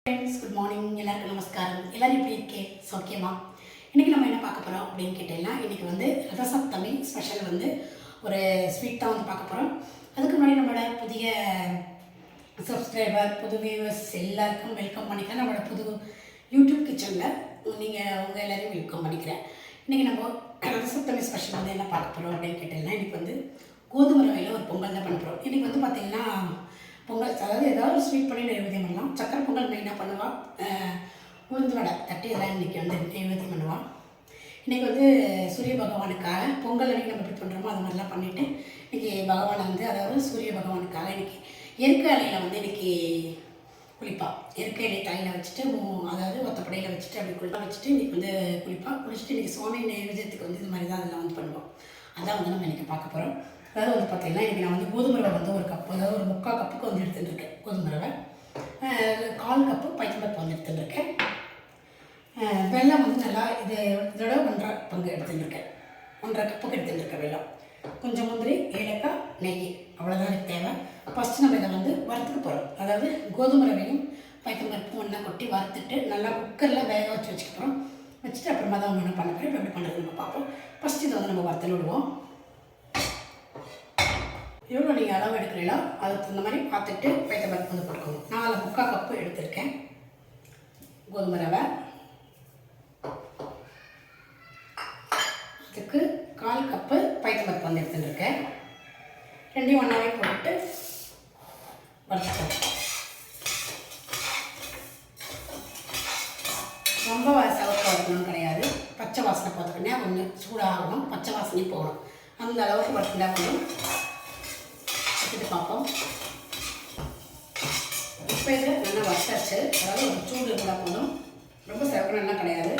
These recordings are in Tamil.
Friends, good morning. எல்லாருக்கும் நமஸ்காரம். எல்லோரும் எப்படி இருக்கே? சௌக்கியமா? இன்றைக்கி நம்ம என்ன பார்க்க போகிறோம் அப்படின்னு கேட்டீங்கன்னா, இன்றைக்கி வந்து ரதசப்தமி ஸ்பெஷல் வந்து ஒரு ஸ்வீட் தான் வந்து பார்க்க போகிறோம். அதுக்கு முன்னாடி நம்மளோட புதிய சப்ஸ்கிரைபர், புது வியூவர்ஸ் எல்லாருக்கும் வெல்கம் பண்ணிக்கிறேன். நம்மளோட புது யூடியூப் கிச்சனில் உங்கள் எல்லோரையும் வெல்கம் பண்ணிக்கிறேன். இன்றைக்கி நம்ம ரதசப்தமி ஸ்பெஷல் வந்து என்ன பார்க்க போகிறோம் அப்படின்னு கேட்டிங்கன்னா, இன்றைக்கி வந்து கோதுமை ரவையில் ஒரு பொங்கல் தான் பண்ண போகிறோம். இன்றைக்கி வந்து பார்த்திங்கன்னா பொங்கல், அதாவது ஏதாவது ஒரு ஸ்வீட் பண்ணி நைவேத்தியம் பண்ணலாம். சக்கரை பொங்கல் மெயினாக பண்ணுவாள். உளுந்து வடை தட்டி எல்லாம் இன்றைக்கி வந்து நைவேத்தியம் பண்ணுவாள். இன்றைக்கி வந்து சூரிய பகவானுக்காக பொங்கல் அன்றைக்கி நம்ம எப்படி பண்ணுறோமோ அது மாதிரிலாம் பண்ணிவிட்டு இன்றைக்கி பகவானை வந்து, அதாவது சூரிய பகவானுக்காக இன்றைக்கி எருக்க இலையில் வந்து இன்றைக்கி குளிப்பாள். எருக்க இலை தலையில் வச்சுட்டு, அதாவது ஒத்தப்படையில் வச்சுட்டு அப்படி குளிப்பாக வச்சுட்டு இன்றைக்கி வந்து குளிப்பாள். குளிச்சுட்டு இன்றைக்கி சுவாமி நைவேத்தியத்துக்கு வந்து இது மாதிரி தான் அதெல்லாம் வந்து பண்ணுவோம். அதான் வந்து நம்ம இன்றைக்கி பார்க்க போகிறோம். அதாவது வந்து பார்த்திங்கன்னா, இன்றைக்கி நான் வந்து கோதுமை ரவை வந்து ஒரு கப்பு, அதாவது ஒரு 3/4 கப்புக்கு வந்து எடுத்துகிட்டுருக்கேன். கோதுமை ரவை 1/4 கப்பு பைத்தம்பருப்பு வந்து எடுத்துகிட்டுருக்கேன். வெல்லம் வந்து நல்லா இதோட 1.5 பங்கு எடுத்துகிட்டுருக்கேன். 1.5 கப்புக்கு எடுத்துகிட்டுருக்கேன் வெல்லம். கொஞ்சம் முந்திரி, ஏலக்காய், நெய், அவ்வளோதான் எனக்கு தேவை. ஃபஸ்ட்டு நம்ம இதை வந்து வறுத்துக்க போகிறோம். அதாவது கோதுமை ரவையும் பைத்தம்பருப்பும் ஒன்றா கொட்டி வறுத்துட்டு நல்லா குக்கரில் வேக வச்சு வச்சுக்க போகிறோம். வச்சுட்டு அப்புறமா தான் ஒன்று பண்ண போகிறோம். இப்போ எப்படி பண்ணுறது நம்ம பார்ப்போம். ஃபஸ்ட்டு இதை வந்து நம்ம வறுத்தல் விடுவோம். எவ்வளோ நீங்கள் அளவு எடுக்கிறீங்களோ அதுக்கு தகுந்த மாதிரி பார்த்துட்டு பைத்தம்பருப்பு வந்து போட்டுக்கோங்க. நான் 3/4 கப்பு எடுத்திருக்கேன் கோதுமை ரவை. அதுக்கு 1/4 கப்பு பைத்தம்பருப்பு வந்து எடுத்துட்டுருக்கேன். ரெண்டையும் ஒன்றாவே போட்டுட்டு வறுத்துக்கோங்க. ரொம்ப சவக்க வறுக்கணும்னு கிடையாது. பச்சை வாசனை பார்த்துக்கிட்டே ஒன்று சூடாகணும், பச்சை வாசனையும் போகணும். அந்த அளவுக்கு வறுத்துட்டா போகணும். இது பார்ப்போம். இப்போ இதில் நல்லா வச்சாச்சு. அதாவது ஒரு சூடு இருந்தால் போதும், ரொம்ப சிறப்புலாம் கிடையாது.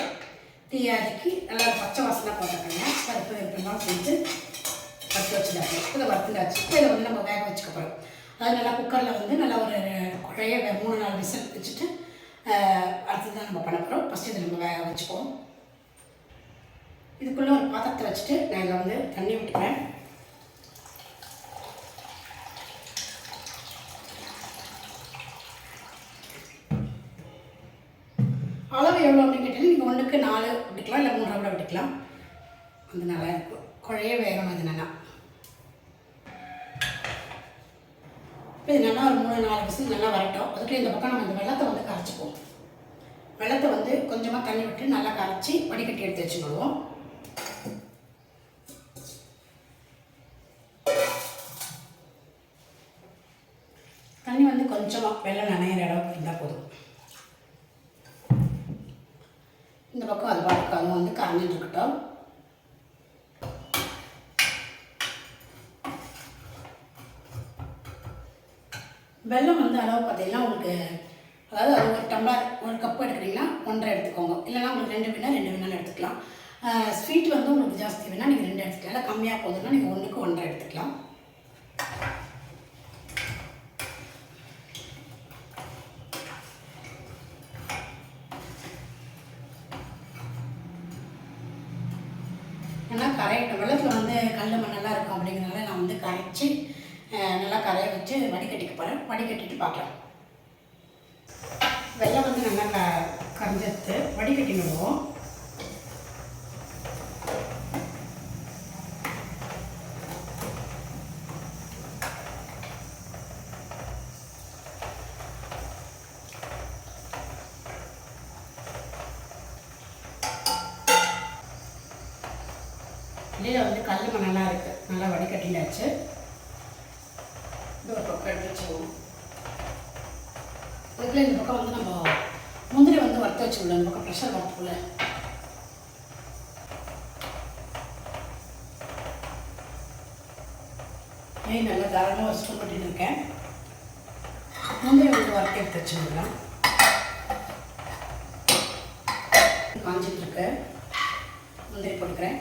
தீயாதிக்கு நல்லா பச்சை வாசனை போட்டுக்கோங்க. பருப்பு எப்படிலாம் செஞ்சு வறுத்து வச்சுட்டாச்சு. இதை வறுத்துட்டாச்சு. இப்போ இதை வந்து நம்ம வேக வச்சுக்க போகிறோம். அதாவது நல்லா குக்கரில் வந்து நல்லா ஒரு குழைய 3-4 விசில் வச்சுட்டு அடுத்து தான் நம்ம பண்ண போகிறோம். ஃபஸ்ட்டு இதை நம்ம வேக வச்சுப்போம். இதுக்குள்ளே ஒரு பாத்திரத்தை வச்சுட்டு நான் இதில் வந்து தண்ணி விட்டுக்கிறேன். அளவு எவ்வளோ அப்படின்னு கேட்டாலும் நீங்கள் 1க்கு 4 விட்டுக்கலாம், இல்லை 3 கூட விட்டுக்கலாம். அது நல்லா இருக்கும். குழைய வேகணும் இது நல்லா. இப்போ இது நல்லா ஒரு 3-4 விசில் நல்லா வரட்டும். அதுக்கு இந்த பக்கம் நம்ம இந்த வெள்ளத்தை வந்து கரைச்சிப்போம். வெள்ளத்தை வந்து கொஞ்சமாக தண்ணி விட்டு நல்லா கரைச்சி வடிகட்டி எடுத்து வச்சுக்கிடுவோம். தண்ணி வந்து கொஞ்சமாக வெள்ளம் நனையிற இடம் இருந்தால் போதும். இந்த பக்கம் அது பாட்டுக்கு அதுவும் வந்து கரைஞ்சிட்டு இருக்கட்டும். வெல்லம் வந்து அளவு பார்த்தீங்கன்னா உங்களுக்கு, அதாவது அது ஒரு டம்ளர் 1 கப்பு எடுக்கிறீங்கன்னா 1.5 எடுத்துக்கோங்க. இல்லைனா உங்களுக்கு 2 வேணாலும் எடுத்துக்கலாம். ஸ்வீட் வந்து உங்களுக்கு ஜாஸ்தி வேணால் நீங்கள் 2 எடுத்துக்கலாம். இல்லை கம்மியாக போகுதுன்னா நீங்கள் 1க்கு 1.5 எடுத்துக்கலாம். நல்லா கரையட்டும். வெள்ளத்தில் வந்து கல் மண்ணெல்லாம் இருக்கும். அப்படிங்கிறனால நான் வந்து கரைச்சி நல்லா கரைய வச்சு வடிகட்டிக்க போகிறேன். வடிகட்டிட்டு பார்க்கலாம். வெள்ளம் வந்து நல்லா கரைஞ்சிட்டு வடிகட்டிடுவோம். வெளியில் வந்து கல் மண்ணெல்லாம் இருக்குது. நல்லா வடிகட்டினாச்சு. இது ஒரு பக்கம் எடுத்து வச்சுக்குவோம். அதுக்குள்ளே இந்த பக்கம் வந்து நம்ம முந்திரி வந்து வறுத்து வச்சுக்கணும். இந்த பக்கம் ப்ரெஷர் வரத்துக்குள்ள நெய் நல்லா தாராளமாக ஒரு ஸ்பூன் பண்ணிட்டு இருக்கேன். முந்திரி வந்து வறுத்து எடுத்து வச்சுக்கலாம். காஞ்சிட்டு இருக்கு. முந்திரி போட்டுக்கிறேன்.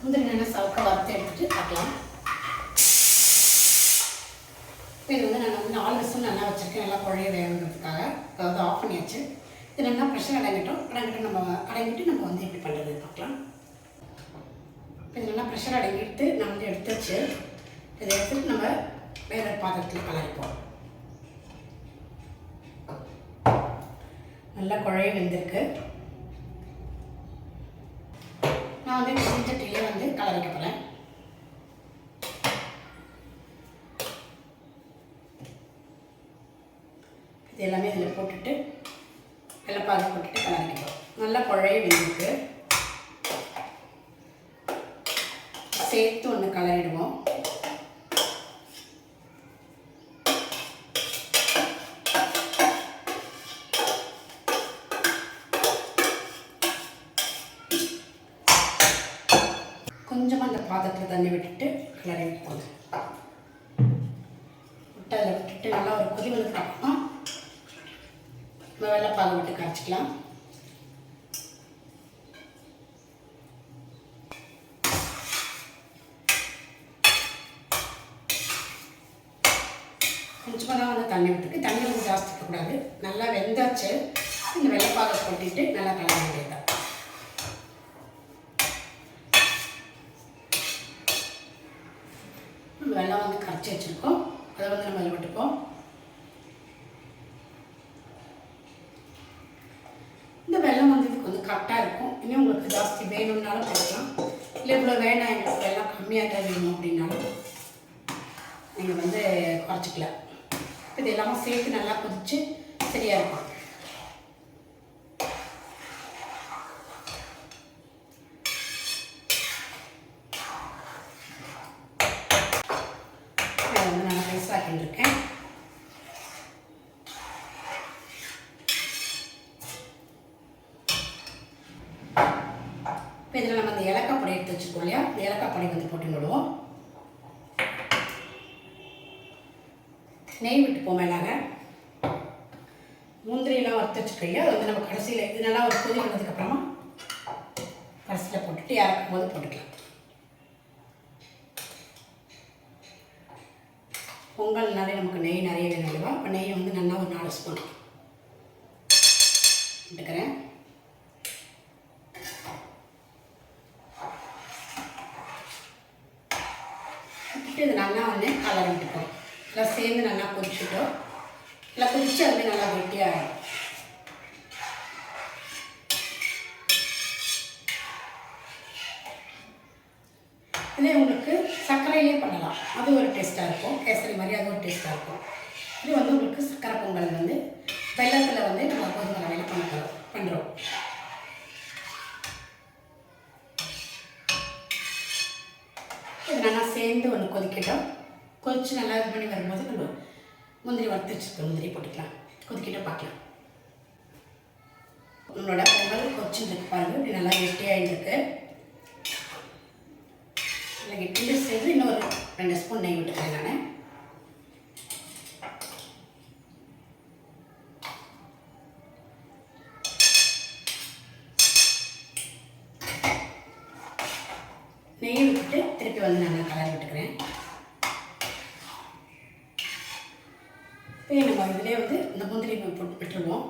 முந்திரி நல்லா சவுக்க வறுத்து எடுத்துகிட்டு பார்க்கலாம். இப்போ இது வந்து நான் வந்து 4 விசில் நல்லா வச்சுருக்கேன், நல்லா குழைய வேகிறதுக்காக. அதாவது ஆஃப் பண்ணியாச்சு. இது நல்லா ப்ரெஷர் அடங்கிட்டு நம்ம வந்து எப்படி பண்ணுறது பார்க்கலாம். இப்போ இது நல்லா ப்ரெஷர் அடங்கிட்டு நான் வந்து எடுத்துச்சு. இதை எடுத்துட்டு நம்ம வேறு பாத்திரத்தில் கலரிப்போம். நல்லா குழைய வெந்திருக்கு. நான் வந்து செஞ்சட்டிலே வந்து கலரிக்க போகிறேன். இது எல்லாமே இதில் போட்டுட்டு வெள்ளைப்பாகு போட்டுட்டு கலரிக்கப்போம். நல்லா குழைய வெந்திருக்கு. சேர்த்து ஒன்று கலரிடுவோம். கொஞ்சமாக அந்த பாத்திரத்தில் தண்ணி விட்டுட்டு கிளறி வைப்போம். விட்டு அதில் விட்டுட்டு நல்லா ஒரு கொதி வந்ததுக்கு அப்புறமா நம்ம வெள்ளைப்பாகு விட்டு கரைச்சிக்கலாம். கொஞ்சமாக தான் வந்து தண்ணி விட்டுருக்கு. தண்ணி வந்து ஜாஸ்தி இருக்கக்கூடாது. நல்லா வெந்தாச்சு. இந்த வெள்ளைப்பாகை கொட்டிட்டு நல்லா கலர வேண்டியதுதான். வெள்ளம் வந்து கரைச்சி வச்சுருக்கோம், அதை வந்து நம்ம அதில் விட்டுப்போம். இந்த வெள்ளம் வந்து இதுக்கு வந்து கரெக்டாக இருக்கும். இன்னும் உங்களுக்கு ஜாஸ்தி வேணும்னாலும் போடலாம், இல்லை இவ்வளோ வேணாம் எங்களுக்கு வெள்ளம் கம்மியாக தான் வேணும் அப்படின்னாலும் நீங்கள் வந்து குறைச்சிக்கலாம். இது எல்லாமே சேர்த்து நல்லா கொதிச்சு சரியாக இருக்கும். வந்து நான் ரைஸ் ஆக்கிட்டுருக்கேன். இப்போ இதில் நம்ம அந்த ஏலக்காய் பொடி எடுத்து வச்சுருக்கோம் இல்லையா, இந்த ஏலக்காய் பொடி வந்து போட்டு விடுவோம். நெய் விட்டுப்போம் மேலாக. முந்திரியெல்லாம் வறுத்து வச்சுருக்கோம் இல்லையா, அது வந்து நம்ம கடைசியில் இது நல்லா ஒரு கொதி வந்ததுக்கப்புறமா கடைசியில் போட்டுட்டு இறக்கும் போது போட்டுக்கலாம். பொங்கல்னாலே நமக்கு நெய் நிறைய வேணும் இல்லைவா, இப்போ நெய் வந்து நல்லா ஒரு 4 ஸ்பூன் விட்டுக்கிறேன். விட்டுட்டு இது நல்லா வந்து கலர் விட்டுப்போம். எல்லாம் சேர்ந்து நல்லா கொதிச்சுட்டோம். நல்லா கொதிச்சு அதுவே நல்லா கெட்டியாகிடும். இதே உங்களுக்கு சர்க்கரையிலே பண்ணலாம், அது ஒரு டேஸ்ட்டாக இருக்கும். கேசரி மாதிரி அது ஒரு டேஸ்ட்டாக இருக்கும். இது வந்து உங்களுக்கு சர்க்கரை பொங்கல் வந்து வெள்ளத்தில் வந்து நம்ம கோதுமை ரவையில் பண்ணுறோம். இது நல்லா சேர்ந்து ஒன்று கொதிக்கிட்டோம். கொதிச்சு நல்லா இது பண்ணி வரும்போது நம்ம முந்திரி வறுத்து வச்சுருக்கோம், முந்திரி போட்டுக்கலாம். கொதிக்கிட்ட பார்க்கலாம். உங்களோட பொங்கல் கொதிச்சுருக்கு பாருங்கள், இப்படி நல்லா கெட்டியாகிருக்கு. இல்லை கெட்டிட்டு சேர்த்து இன்னொரு 2 ஸ்பூன் நெய் விட்டுக்கிறேன் நான். நெய் விட்டுட்டு திருப்பி வந்து நல்லா கலர் விட்டுக்கிறேன். இப்போ நம்ம இதிலே வந்து இந்த முந்திரி போட்டு விட்டுருவோம்.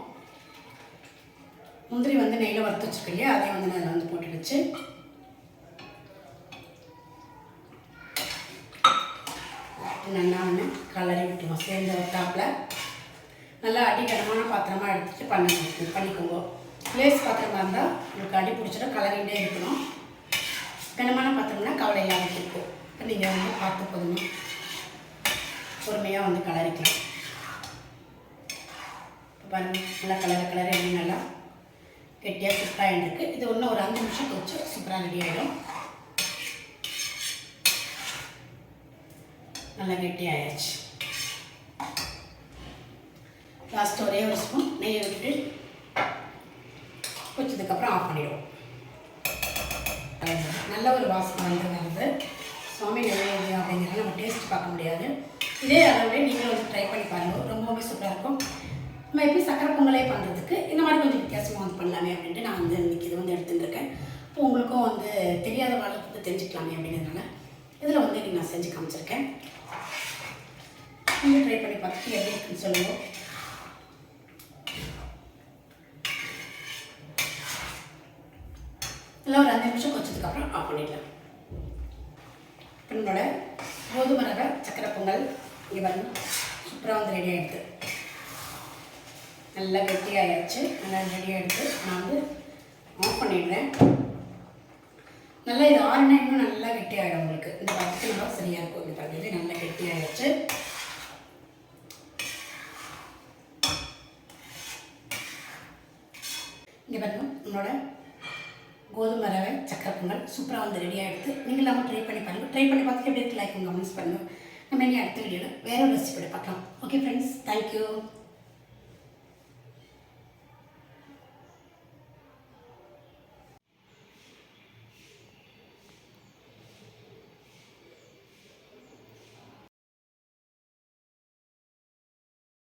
முந்திரி வந்து நெய்யில் வறுத்து வச்சுருக்கோம் இல்லையா, அதையும் வந்து நான் வந்து போட்டு வச்சு நல்லா வந்து கலரி விட்டுருவோம். சேர்ந்த தாப்பில் நல்லா அடிக்கனமான பாத்திரமாக எடுத்துகிட்டு பண்ணிக்கோங்க. லேஸ் பாத்திரமாக இருந்தால் உங்களுக்கு அடி பிடிச்சிடும், கலரிகிட்டே இருக்கணும். கனமான பாத்திரம்னா கவலை இல்லாமல் இருக்கும். இப்போ நீங்கள் வந்து பார்த்து போதுமா பொறுமையாக வந்து கலரிக்கலாம். இப்போ பாருங்கள் நல்லா கலரை எப்படி நல்லா கெட்டியாக சூப்பராக இருக்குது. இது இன்னும் ஒரு 5 நிமிஷம் கொதிச்சு சூப்பராக ரெடி ஆகிடும். நல்லா கெட்டி ஆயிடுச்சு. லாஸ்ட் ஒரே ஒரு ஸ்பூன் நெய்யை விட்டுட்டு கொச்சதுக்கப்புறம் ஆஃப் பண்ணிவிடுவோம். நல்ல ஒரு வாசனை வந்து சுவாமி நெய்வேத்தியம் அப்படிங்கிறத நம்ம டேஸ்ட் பார்க்க முடியாது. இதே அளவுலேயே நீங்களும் வந்து ட்ரை பண்ணி பாருங்கள், ரொம்பவே சூப்பராக இருக்கும். நம்ம எப்படி சக்கரை பொங்கலே பண்ணுறதுக்கு இந்த மாதிரி கொஞ்சம் வித்தியாசமாக வந்து பண்ணலாமே அப்படின்ட்டு நான் வந்து இன்றைக்கி இது வந்து எடுத்துகிட்டு இருக்கேன். இப்போ உங்களுக்கும் வந்து தெரியாத வாழ்க்கை தெரிஞ்சுக்கலாமே அப்படிங்கிறதுனால இதில் வந்து நான் செஞ்சு காமிச்சிருக்கேன். நீங்கள் ட்ரை பண்ணி பார்த்துட்டு எப்படி இருக்குன்னு சொல்லுங்கள். இல்லை ஒரு 5 நிமிஷம் கொஞ்சதுக்கப்புறம் ஆஃப் பண்ணிடலாம். இப்போ நம்மளோட கோதுமை ரவை சக்கரை பொங்கல் இங்கே பாருங்க சூப்பராக வந்து ரெடி ஆகிடுது. நல்லா கெட்டியாகிடுச்சு. நல்லா ரெடி ஆகிடுது. நான் வந்து ஆஃப் பண்ணிடுறேன். நல்லா இது ஆறுனா இன்னும் நல்லா கெட்டியாகிடும் உங்களுக்கு. இந்த பக்கத்து நல்லா சரியாக இருக்கும். இந்த பக்கத்து நல்லா கெட்டியாகிடுச்சு. இங்கே பாருங்க நம்மளோட கோதுமை ரவை சக்கரை பொங்கல் சூப்பராக வந்து ரெடி ஆகிடுது. நீங்கள் நம்ம ட்ரை பண்ணி பாருங்கள். ட்ரை பண்ணி பார்த்துட்டு எப்படி இருக்கு லைக் கமெண்ட்ஸ் பண்ணுங்கள். நம்ம இனி அடுத்த வீடியோவில் வேறு ஒரு ரெசிபியோட பார்க்கலாம். Okay friends, thank you.